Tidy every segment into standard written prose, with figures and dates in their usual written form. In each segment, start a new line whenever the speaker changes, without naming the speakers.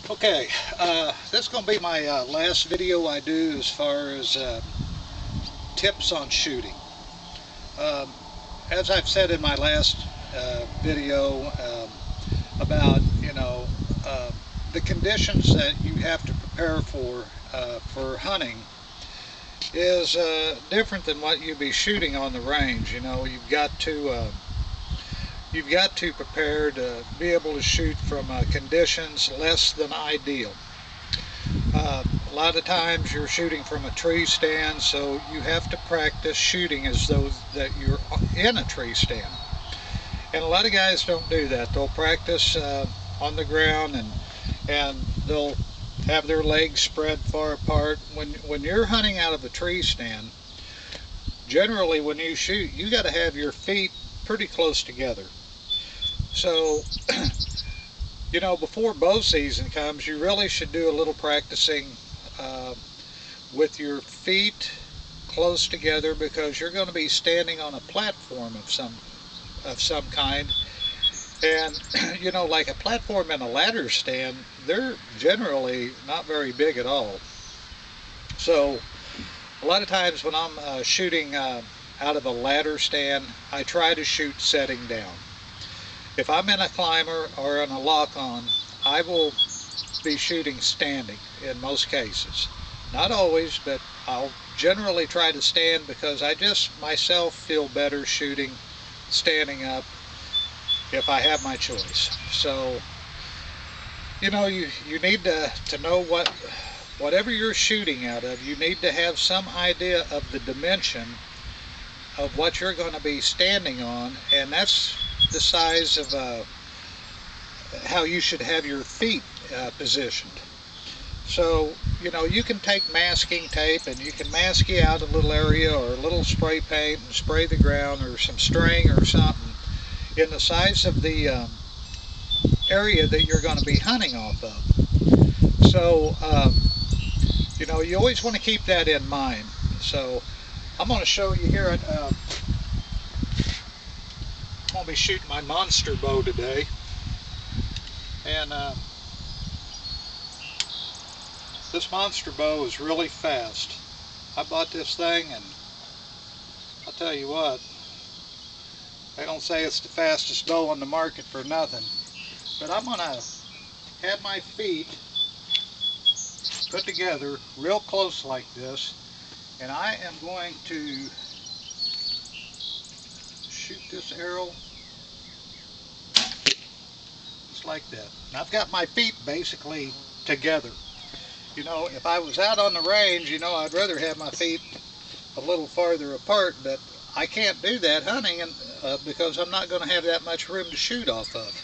Okay, this is going to be my last video I do as far as tips on shooting. Um, as I've said in my last video about, the conditions that you have to prepare for hunting is different than what you'd be shooting on the range. You've got to prepare to be able to shoot from conditions less than ideal. A lot of times you're shooting from a tree stand, so you have to practice shooting as though that you're in a tree stand. And a lot of guys don't do that. They'll practice on the ground and they'll have their legs spread far apart. When you're hunting out of a tree stand, generally when you shoot, you got to have your feet pretty close together. So, before bow season comes, you really should do a little practicing with your feet close together, because you're going to be standing on a platform of some kind. And like a platform and a ladder stand, they're generally not very big at all. So a lot of times when I'm shooting out of a ladder stand, I try to shoot setting down. If I'm in a climber or in a lock-on, I will be shooting standing in most cases. Not always, but I'll generally try to stand, because I just myself feel better shooting standing up if I have my choice. So, you need to know whatever you're shooting out of, you need to have some idea of the dimension of what you're going to be standing on, and that's the size of how you should have your feet positioned. So, you can take masking tape and you can mask you out a little area, or a little spray paint, and spray the ground, or some string or something in the size of the area that you're going to be hunting off of. So, you always want to keep that in mind. So, I'm going to show you here. I'm going to be shooting my monster bow today, and this monster bow is really fast. I bought this thing, and I'll tell you what, they don't say it's the fastest bow on the market for nothing. But I'm going to have my feet put together real close like this, and I am going to shoot this arrow just like that. And I've got my feet basically together. If I was out on the range, I'd rather have my feet a little farther apart, but I can't do that hunting, and because I'm not going to have that much room to shoot off of.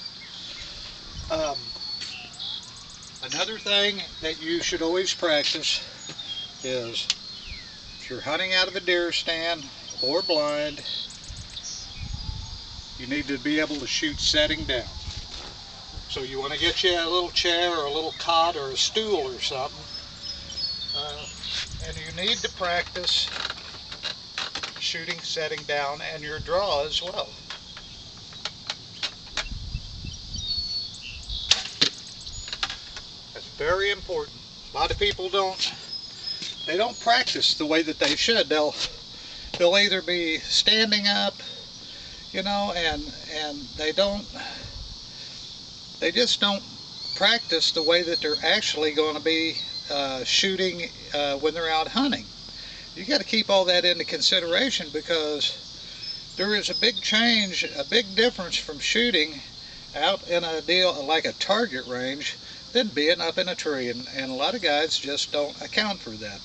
Another thing that you should always practice is, if you're hunting out of a deer stand or blind, you need to be able to shoot setting down. So you want to get you a little chair or a little cot or a stool or something, and you need to practice shooting setting down, and your draw as well. That's very important. A lot of people don't practice the way that they should. They'll either be standing up, and they just don't practice the way that they're actually going to be shooting when they're out hunting. You got to keep all that into consideration, because there is a big change, a big difference from shooting out in a deal like a target range than being up in a tree, and a lot of guys just don't account for that.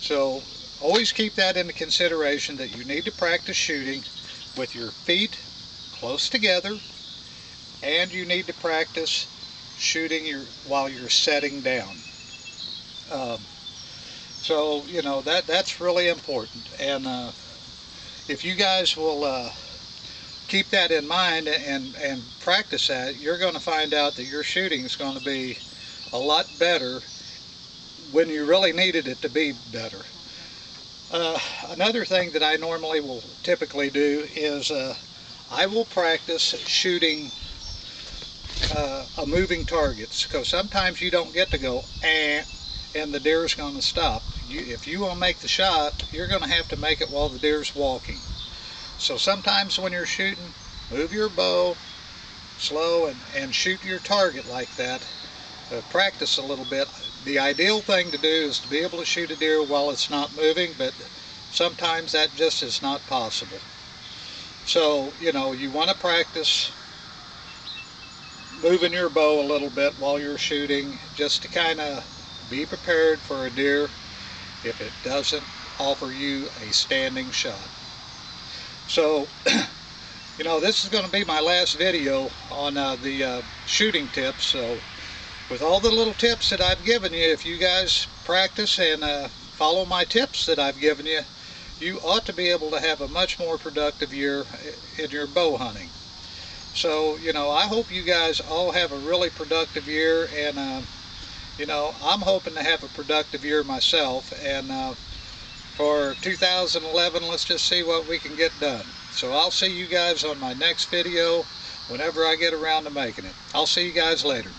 So always keep that into consideration, that you need to practice shooting with your feet close together, and you need to practice shooting while you're setting down. So that's really important, and if you guys will keep that in mind and practice that, you're going to find out that your shooting is going to be a lot better when you really needed it to be better. Another thing that I normally will typically do is I will practice shooting a moving target, because sometimes you don't get to go and the deer's going to stop. If you want to make the shot, you're going to have to make it while the deer's walking. So sometimes when you're shooting, move your bow slow and shoot your target like that. Practice a little bit. The ideal thing to do is to be able to shoot a deer while it's not moving, but sometimes that just is not possible. So, you know, you want to practice moving your bow a little bit while you're shooting, just to kind of be prepared for a deer if it doesn't offer you a standing shot. So, you know, this is going to be my last video on the shooting tips. So with all the little tips that I've given you, if you guys practice and follow my tips that I've given you, you ought to be able to have a much more productive year in your bow hunting. So, you know, I hope you guys all have a really productive year, and you know, I'm hoping to have a productive year myself, and for 2011, let's just see what we can get done. So I'll see you guys on my next video whenever I get around to making it. I'll see you guys later.